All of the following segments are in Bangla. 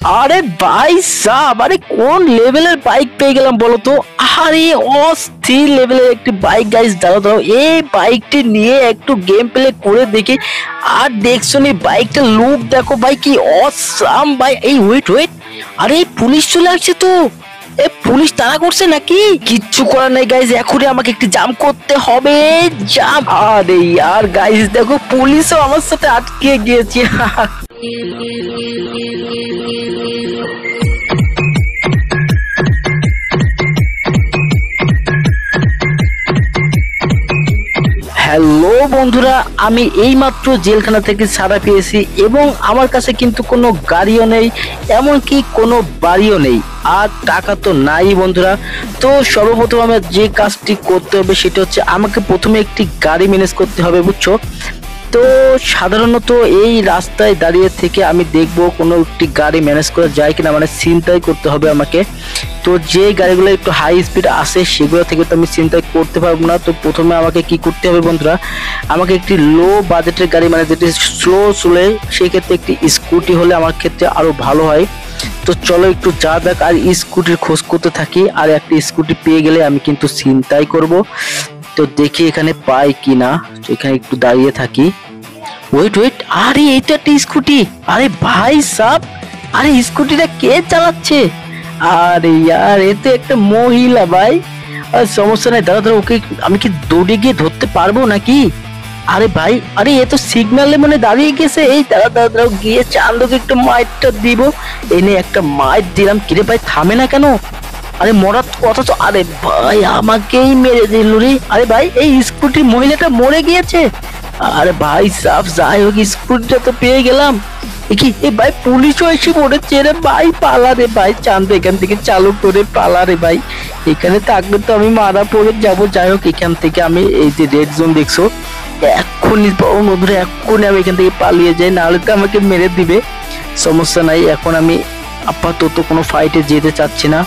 আরে ভাই সাব, আরে কোন লেভেলের বাইক পেয়ে গেলাম বলো তো। আরে অস্থির লেভেলের একটি বাইক গাইস, দাঁড়াও দাঁড়াও, এই বাইকটি নিয়ে একটু গেম প্লে করে দেখি। আর দেখছো নি বাইকটা লুক দেখো ভাই, কি অসাম ভাই। এই ওয়েট ওয়েট, আরে পুলিশ চলে আসছে তো। এ পুলিশ তাড়া করছে নাকি? কিচ্ছু করার নাই গাইস, এখনই আমাকে একটি জাম করতে হবে। জাম, আরে ইয়ার গাইস দেখো পুলিশও আমার সাথে আটকে গিয়েছে। হ্যালো বন্ধুরা, আমি এইমাত্র জেলখানা থেকে ছাড়া পেয়েছি এবং আমার কাছে কিন্তু কোনো গাড়িও নেই, এমনকি কোনো বাড়িও নেই, আর টাকা তো নাই বন্ধুরা। তো সর্বপ্রথম আমার যে কাজটি করতে হবে সেটা হচ্ছে আমাকে প্রথমে একটি গাড়ি ম্যানেজ করতে হবে, বুঝছো। তো সাধারণত এই রাস্তায় দাঁড়িয়ে থেকে আমি দেখব কোনো একটি গাড়ি ম্যানেজ করা যায় কিনা, মানে ছিনতাই করতে হবে আমাকে। তো যে গাড়িগুলো একটু হাই স্পিড আসে সেগুলো থেকে তো আমি ছিনতাই করতে পারবো না। তো প্রথমে আমাকে কি করতে হবে বন্ধুরা, আমাকে একটি লো বাজেটের গাড়ি, মানে যেটি স্লো চলে, সেই ক্ষেত্রে একটি স্কুটি হলে আমার ক্ষেত্রে আরো ভালো হয়। তো চলো একটু যা দেখ আর স্কুটির খোঁজ করতে থাকি, আর একটি স্কুটি পেয়ে গেলে আমি কিন্তু ছিনতাই করব। তো দেখি এখানে পাই কিনা, তো এখানে একটু দাঁড়িয়ে থাকি। ওয়েট ওয়েট, আরে এটা একটা স্কুটি। আরে ভাই সাব, আরে স্কুটিটা কে চালাচ্ছে? আরে ইয়ার এ তো একটা মহিলা ভাই। আর সমস্যা নাই, দাঁড়া দাঁড়া, ওকে আমি কি দৌড়ে গিয়ে ধরতে পারবো নাকি? আরে ভাই, আরে এ তো সিগন্যালে মানে দাঁড়িয়ে গেছে। এই দাঁড়া দাঁড়া দাঁড়া, গিয়ে চান্দকে একটু মাইরটা দিব। এনে একটা মাইর দিলাম। কিরে ভাই থামে না কেন? আরে মরার কথা তো, আরে ভাই আমাকেই মেরে দিল রে। আরে ভাই এই স্কুটির মহিলাটা মরে গিয়েছে। আরে ভাই সাফ, যাই হোক স্কুটিটা তো পেয়ে গেলাম। কি এ ভাই পুলিশও এসে পড়েছে রে ভাই, পালা রে ভাই, চাঁদ এখান থেকে চালু করে পালা রে ভাই। এখানে থাকলে তো আমি মারা পড়ে যাব। যাই হোক এখান থেকে আমি, এই যে রেড জোন দেখছো, এক্ষুনি বন্ধুরা এক্ষুনি আমি এখান থেকে পালিয়ে যাই, নাহলে তো আমাকে মেরে দিবে। সমস্যা নাই, এখন আমি আপাতত কোনো ফাইটে যেতে চাচ্ছি না।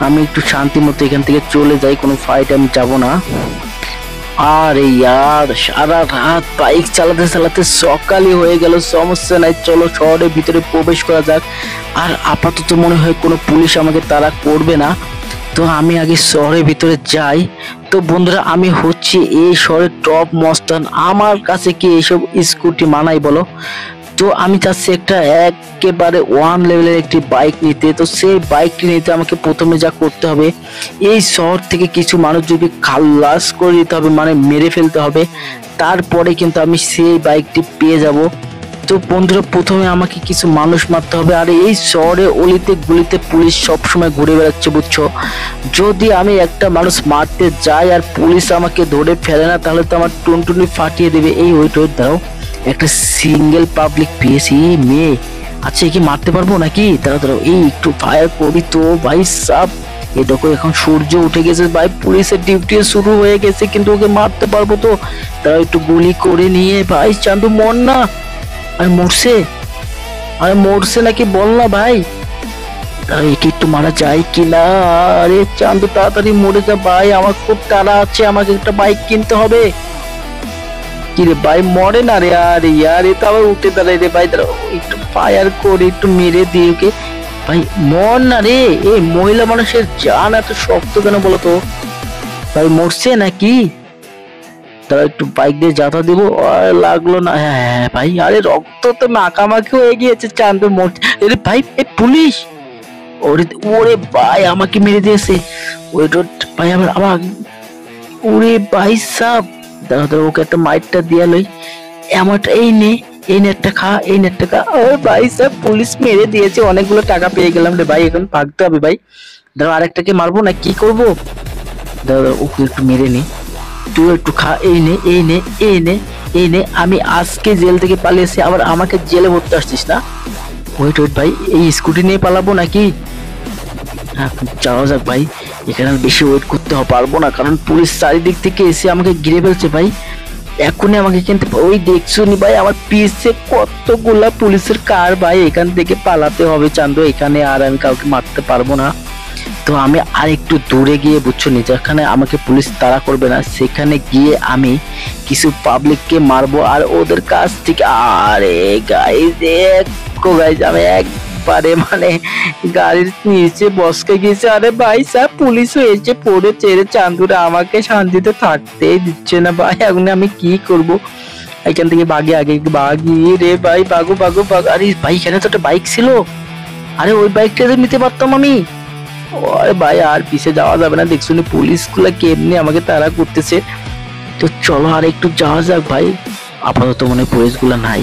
আমি একটু শান্তি মতো এখান থেকে চলে যাই, কোনো ফাইট আমি যাব না। আরে ইয়ার সারা রাত বাইক চালাতে চালাতে সকালই হয়ে গেল। সমস্যা নাই, চলো শহরের ভিতরে প্রবেশ করা যাক। আর আপাতত মনে হয় কোনো পুলিশ আমাকে তাড়া করবে না। তো আমি আগে শহরের ভিতরে যাই। তো বন্ধুরা আমি হচ্ছি এই শহরের টপ মস্তান, আমার কাছে কি এইসব স্কুটি মানাই বলো? তো আমি চাচ্ছি একটা একেবারে ওয়ান লেভেলের একটি বাইক নিতে। তো সেই বাইকটি নিতে আমাকে প্রথমে যা করতে হবে, এই শহর থেকে কিছু মানুষজনকে খালাস করে দিতে হবে, মানে মেরে ফেলতে হবে। তারপরে কিন্তু আমি সেই বাইকটি পেয়ে যাব। তো বন্ধুরা প্রথমে আমাকে কিছু মানুষ মারতে হবে। আর এই শহরে অলিতে গলিতে পুলিশ সবসময় ঘুরে বেড়াচ্ছে, বুঝছো। যদি আমি একটা মানুষ মারতে যাই আর পুলিশ আমাকে ধরে ফেলে না, তাহলে তো আমার টুনটুনি ফাটিয়ে দেবে। এই ওয়েট ওয়েট দাও, একটা সিঙ্গেল পাবলিক পেয়েছি, মেয়ে। আচ্ছা একে মারতে পারবো নাকি? দাঁড়াও দাঁড়াও, এই একটু ফায়ার করি তো ভাই সাব। এই দেখো এখন সূর্য উঠে গেছে ভাই, পুলিশের ডিউটি শুরু হয়ে গেছে, কিন্তু ওকে মারতে পারবো তো? তারা একটু গুলি করে নিয়ে, ভাই চান্দু মর না। আরে মরছে, আরে মরছে নাকি বল না ভাই। একে একটু মারা যায় কিনা? আরে চান্দু তাড়াতাড়ি মরে যা ভাই, আমার খুব তাড়া আছে, আমাকে একটা বাইক কিনতে হবে। কিরে ভাই মরে না রে? আরে ইয়ার এ তো আবার উঠে দাঁড়াই রে ভাই, দাঁড়াও একটু ফায়ার করে একটু মেরে দিই ওকে। ভাই মর না রে। এই মহিলা মানুষের জান এত শক্ত কেন বলো তো? ভাই মরছে নাকি? তারা একটু বাইক দিয়ে যাতা দিব। লাগলো না, হ্যাঁ হ্যাঁ ভাই। আরে রক্ত তো মাখামাখি হয়ে গিয়েছে, চান তো মরছে। আরে ভাই এই পুলিশ, ওরে ওরে ভাই আমাকে মেরে দিয়েছে। ওই ভাই আমার আমার, ওরে ভাই সাব, দাঁড়া দাঁড়া, ওকে একটা মাইটটা দিয়া লই। এমনটা এই নে, এই নেটটা খা, এই নেটটা খা। ও ভাই সাব পুলিশ মেরে দিয়েছে, অনেকগুলো টাকা পেয়ে গেলাম রে ভাই। এখন ভাগতে হবে ভাই। দাঁড়া আরেকটাকে মারবো না কি করবো? দাঁড়া ওকে একটু মেরে নি, তুই একটু খা, এই নে এই নে এই নে এই নে। আমি আজকে জেল থেকে পালিয়েছি, আবার আমাকে জেলে ভরতে আসছিস না? ওয়েট ওয়েট ভাই, এই স্কুটি নিয়ে পালাবো নাকি? হ্যাঁ যাওয়া যাক ভাই, এখানে আর বেশি ওয়েট করতে পারবো না, কারণ পুলিশ চারিদিক থেকে এসে আমাকে ঘিরে ফেলছে ভাই। এখনই আমাকে কিন্তু, ওই দেখছো নি ভাই আমার পিছে কতগুলা পুলিশের কার ভাই। এখান থেকে পালাতে হবে চান্দু, এখানে আর আমি কাউকে মারতে পারবো না। তো আমি আর একটু দূরে গিয়ে, বুঝছো নি, যেখানে আমাকে পুলিশ তাড়া করবে না, সেখানে গিয়ে আমি কিছু পাবলিককে মারবো আর ওদের কাছ থেকে। আরে গাইস দেখো গাইস, আমি পারে, মানে গাড়ির নিচে বসকে গেছে। আরে ভাই সাহেব, পুলিশও এসে পড়েছে রে চান্দুরা, আমাকে শান্তিতে থাকতেই দিচ্ছে না ভাই। এখন আমি কি করব? এখান থেকে ভাগে, আগে ভাগি রে ভাই, ভাগো ভাগো ভাগো। আরে ভাই, এখানে তো একটা বাইক ছিল, আরে ওই বাইকটা তো নিতে পারতাম আমি। আরে ভাই, আর পিছে যাওয়া যাবে না, দেখছো পুলিশ গুলা কেমনি আমাকে তাড়া করতেছে। তো চলো আর একটু যাওয়া যাক ভাই, আপাতত মনে পুলিশ গুলা নাই।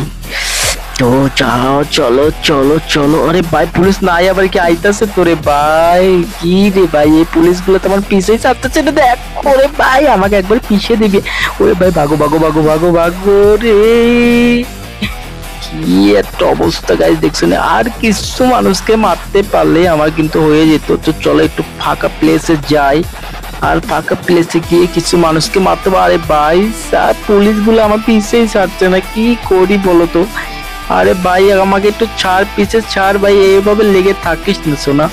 তো যাও, চলো চলো চলো। আরে ভাই, পুলিশ নাই আবার কি আইতাছে তোরে ভাই? কি রে ভাই, এই পুলিশ গুলো তোমার পিছিয়ে চাপতেছে না, দেখ করে ভাই, আমাকে একবার পিছিয়ে দিবে। ওরে ভাই, ভাগো ভাগো ভাগো ভাগো ভাগো রে। কি একটা অবস্থা গাইস, দেখছো না? আর কিছু মানুষকে মারতে পারলে আমার কিন্তু হয়ে যেত। তো চলো একটু ফাঁকা প্লেসে যাই, আর ফাঁকা প্লেসে গিয়ে কিছু মানুষকে মারতে পারে। ভাই স্যার, পুলিশ গুলো আমার পিছেই ছাড়ছে না, কি করি বলো তো? আরে ভাই, আমাকে একটু ছাড়, পিছে ছাড় ভাই, এইভাবে লেগে থাকিস না শোনা।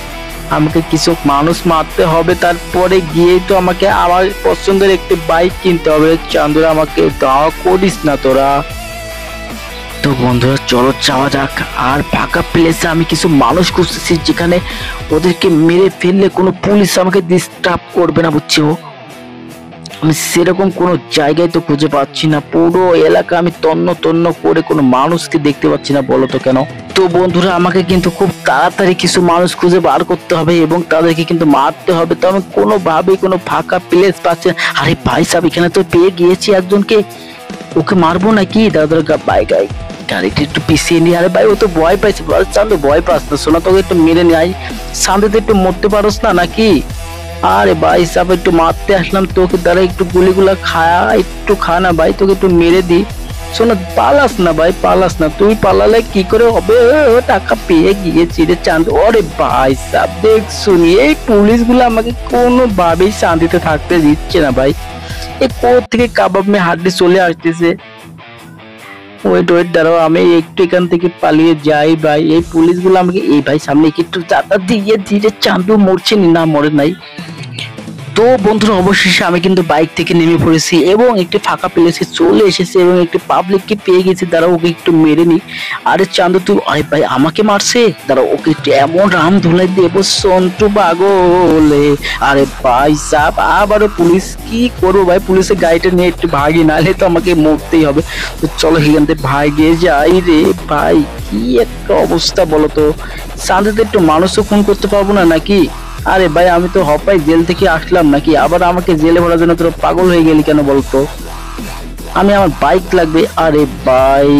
আমাকে কিছু মানুষ মারতে হবে, তারপরে গিয়ে তো আমাকে আমার পছন্দের একটি বাইক কিনতে হবে। চান্দুরা, আমাকে দাওয়া করিস না তোরা। তো বন্ধুরা, চলো যাওয়া যাক। আর ফাঁকা প্লেসে আমি কিছু মানুষ খুঁজতেছি, যেখানে ওদেরকে মেরে ফেললে কোনো পুলিশ আমাকে ডিস্টার্ব করবে না, বুঝছো? আমি সেরকম কোনো জায়গায় তো খুঁজে পাচ্ছি না, পুরো এলাকা আমি তন্ন তন্ন করে কোনো মানুষকে দেখতে পাচ্ছি না, বলো তো কেন? তো বন্ধুরা, আমাকে কিন্তু খুব তাড়াতাড়ি কিছু মানুষ খুঁজে বার করতে হবে এবং তাদেরকে কিন্তু মারতে হবে। তো আমি কোনোভাবেই কোনো ফাঁকা প্লেস পাচ্ছি না। আরে ভাই সাহেব, এখানে তো পেয়ে গিয়েছি একজনকে, ওকে মারবো নাকি? দাদা বাইক গাড়িটা একটু পিছিয়ে নিয়ে। আরে ভাই, ও তো ভয় পাইছে। চান্দু, ভয় পাস না শোনা, তোকে একটু মেরে নেয়, শান্তিতে একটু মরতে পারোস না নাকি? আরে ভাই সাহেব, একটু মারতে আসলাম তোকে, দ্বারা একটু গুলিগুলা খায়া, একটু খা না ভাই, তোকে একটু মেরে দি। শোনা, পালাস না ভাই, পালাস না, তুই পালালে কি করে হবে? টাকা পেয়ে গিয়েছি রে চান্দু। ওরে ভাই সাহেব, দেখ শুনি, এই পুলিশ গুলো আমাকে কোনোভাবেই শান্তিতে থাকতে দিচ্ছে না ভাই। এই কোথা থেকে কাবাব মে হাড্ডি চলে আসতেছে। ওয়েট ওয়েট, দাঁড়াও, আমি একটু এখান থেকে পালিয়ে যাই ভাই। এই পুলিশ গুলো আমাকে, এই ভাই সামনে একটু চাঁদা দিয়ে ধীরে, চান্দু মরছে না, মরে নাই। তো বন্ধুরা, অবশেষে আমি কিন্তু বাইক থেকে নেমে পড়েছি এবং একটি ফাঁকা প্লেসে চলে এসেছি এবং একটি পাবলিককে পেয়ে গেছি। দাঁড়াও, ওকে একটু মেরে নি। আরে চান্দু তুই, আরে ভাই আমাকে মারছে, দাঁড়াও ওকে একটু এমন রাম ধুলাই দেবো সন্টু পাগলে। আরে ভাই সাহেব, আবারও পুলিশ, কি করবো ভাই, পুলিশের গাড়িটা নিয়ে একটু ভাগি, নাহলে তো আমাকে মরতেই হবে। তো চলো এখান থেকে ভাগে যাই রে ভাই। কি একটা অবস্থা বলো তো, শান্তিতে একটু মানুষও খুন করতে পারবো না নাকি? আরে ভাই, আমি তো হপাই জেল থেকে আসলাম নাকি, আবার আমাকে জেলে ভরার জন্য তোরা পাগল হয়ে গেলি কেন বলতো? আমি, আমার বাইক লাগবে। আরে ভাই,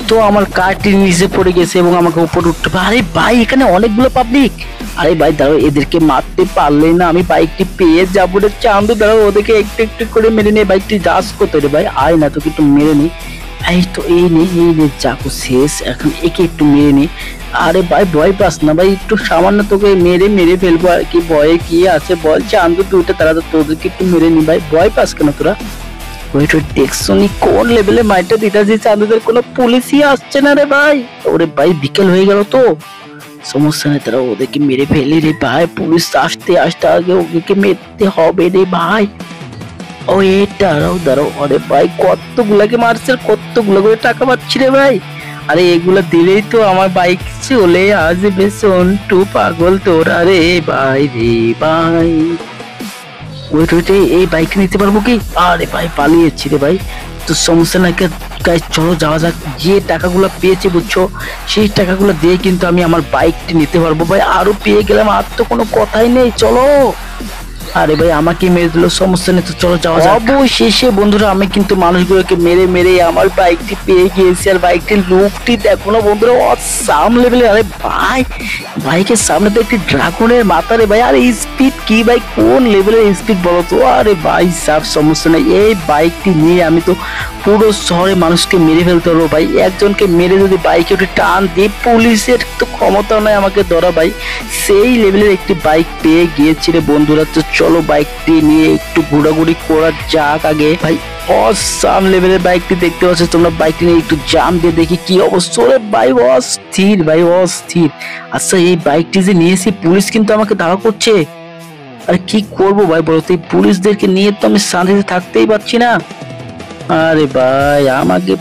তো আমার কারটি নিচে পড়ে গেছে এবং আমাকে উপরে উঠতে হবে। আরে ভাই, এখানে অনেকগুলো পাবলিক। আরে ভাই দাঁড়াও, এদেরকে মারতে পারলেই না আমি বাইকটি পেয়ে যাবো রে চান্দু। দাঁড়াও, ওদেরকে একটু একটু করে মেরে নিয়ে, বাইকটি যাস কোথায় রে ভাই? আয় না, তোকে একটু মেরে নি। এই তো, এই নে চাকু শেষ, এখন একে একটু মেরে নি। আরে ভাই, ভয় পাস না ভাই, একটু সামান্য তোকে মেরে ফেলবো আর কি, ভয়ে কি আছে বল? চান্দু তুইটা তারা, তোদেরকে একটু মেরে নি ভাই, ভয় পাস কেন তোরা? ওয়েট ওয়েট, দেখছো নি কোন লেভেলে মাইটা দিতেছি চান্দুদের, কোনো পুলিশই আসছে না রে ভাই। ওরে ভাই, বিকেল হয়ে গেল তো, সমস্যা নেই, তারা ওদেরকে মেরে ফেলে রে ভাই। পুলিশ আসতে আসতে আগে ওকে মেরতে হবে রে ভাই। ও দাঁড়াও দাঁড়াও, আরে ভাই কতগুলাকে মারছে, কতগুলো করে টাকা পাচ্ছি রে ভাই। আরে এগুলা দিলেই তো আমার বাইক চলে আসবে সন্টু পাগল তোরা রে ভাই রে ভাই। ওয়েট ওয়েট, এই বাইক নিতে পারবো কি? আরে ভাই, পালিয়েছি রে ভাই। তো সমস্যা নাই গাইস, চলো যাওয়া যাক। যে টাকাগুলো পেয়েছি বুঝছো, সেই টাকাগুলো দিয়ে কিন্তু আমি আমার বাইকটি নিতে পারবো ভাই। আরো পেয়ে গেলাম, আর তো কোনো কথাই নেই, চলো। আরে ভাই, আমাকে মেরে দিল, সমস্যা নেই, তো চলো যাওয়া যাক। অবশেষে বন্ধুরা, আমি কিন্তু মানুষগুলোকে মেরে মেরে আমার বাইকটি পেয়ে গিয়েছি। আর বাইকটির লুকটি দেখো না বন্ধুরা, অসাম লেভেলে। আরে ভাই, বাইকের সামনে তো একটি ড্রাগনের মাথা রে ভাই। আর স্পিড কি ভাই, কোন লেভেলের স্পিড বলো তো? আরে ভাই সাব, সমস্যা নেই, এই বাইকটি নিয়ে আমি তো পুরো শহরে মানুষকে মেরে ফেলতে পারবো ভাই। একজনকে মেরে যদি বাইকে উঠে টান দিই, পুলিশের তো ক্ষমতা নয় আমাকে ধরা ভাই। সেই লেভেলের একটি বাইক পেয়ে গিয়েছি রে বন্ধুরা। তো চলো বাইকটি নিয়ে একটু ঘোরাঘুরি করা যাক আগে ভাই। অসাম লেভেলের বাইকটি দেখতে পাচ্ছ তোমরা, বাইকটি নিয়ে একটু জাম দিয়ে দেখি কি অবস্থা। রে ভাই অস্থির ভাই, অস্থির। আচ্ছা, এই বাইকটি যে নিয়েছি, পুলিশ কিন্তু আমাকে ধাওয়া করছে। আরে কি করবো ভাই বলো তো, এই পুলিশদেরকে নিয়ে তো আমি শান্তিতে থাকতেই পারছি না। আরে ভাই, আমাকে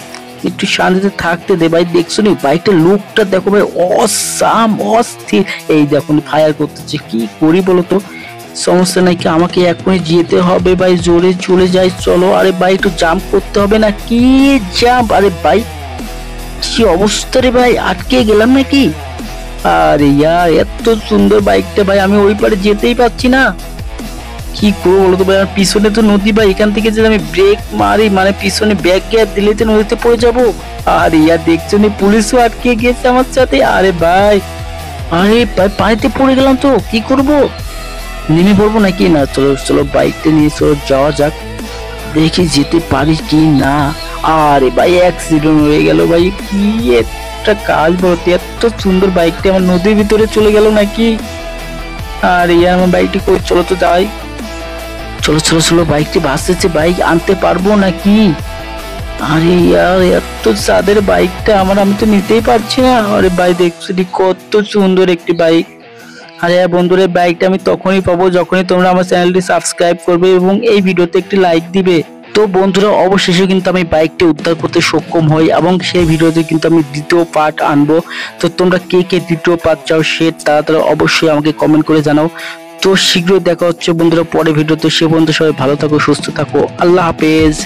একটু শান্তিতে থাকতে দে ভাই। দেখছো নি বাইকটার লুকটা দেখো ভাই, অসাম অস্থির। এই দেখুন ফায়ার করতেছে, কি করি বলো তো? সমস্যা নাই, কি আমাকে এখনই যেতে হবে ভাই, জোরে চলে যাই চলো। আরে ভাই একটু জাম্প করতে হবে না কি? জাম্প! আরে ভাই কি অবস্থা রে ভাই, আটকে গেলাম নাকি? আরে ইয়ার, এত সুন্দর বাইকটা ভাই, আমি ওই পারে যেতেই পারছি না। কি করবো বলতো ভাই, আমার পিছনে তো নদী ভাই, এখান থেকে যদি আমি ব্রেক মারি মানে পিছনে ব্যাক গিয়ার দিলে তো নদীতে পড়ে যাবো। আর ইয়ার দেখছো নি, পুলিশও আটকে গেছে আমার সাথে। আরে ভাই, আরে ভাই পানিতে পড়ে গেলাম তো, কি করব? নেমে পড়বো নাকি? না, চলো চলো বাইকটা নিয়ে চলো যাওয়া যাক, দেখি যেতে পারি কি না। আরে ভাই অ্যাক্সিডেন্ট হয়ে গেল ভাই, কি একটা কাজ বলতে, এত সুন্দর বাইকটা আমার নদীর ভিতরে চলে গেল নাকি? আর ইয়ার আমার বাইকটি কই, চলো তো যাই। চলো চলো চলো, বাইকটি ভাসতেছে, বাইক আনতে পারবো নাকি? আরে ইয়ার, এত চাঁদের বাইকটা আমার, আমি তো নিতেই পারছি না। আরে ভাই দেখছো কত সুন্দর একটি বাইক। আরে বন্ধুরা, বাইকটা আমি তখনই পাবো যখনই তোমরা আমার চ্যানেলটি সাবস্ক্রাইব করবে এবং এই ভিডিওতে একটি লাইক দিবে। তো বন্ধুরা, অবশেষে কিন্তু আমি বাইকটি উদ্ধার করতে সক্ষম হই এবং সেই ভিডিওতে কিন্তু আমি দ্বিতীয় পার্ট আনবো। তো তোমরা কে কে দ্বিতীয় পার্ট চাও সে তাড়াতাড়ি অবশ্যই আমাকে কমেন্ট করে জানাও। তো শীঘ্রই দেখা হচ্ছে বন্ধুরা পরে ভিডিওতে। সে পর্যন্ত সবাই ভালো থাকো, সুস্থ থাকো, আল্লাহ হাফেজ।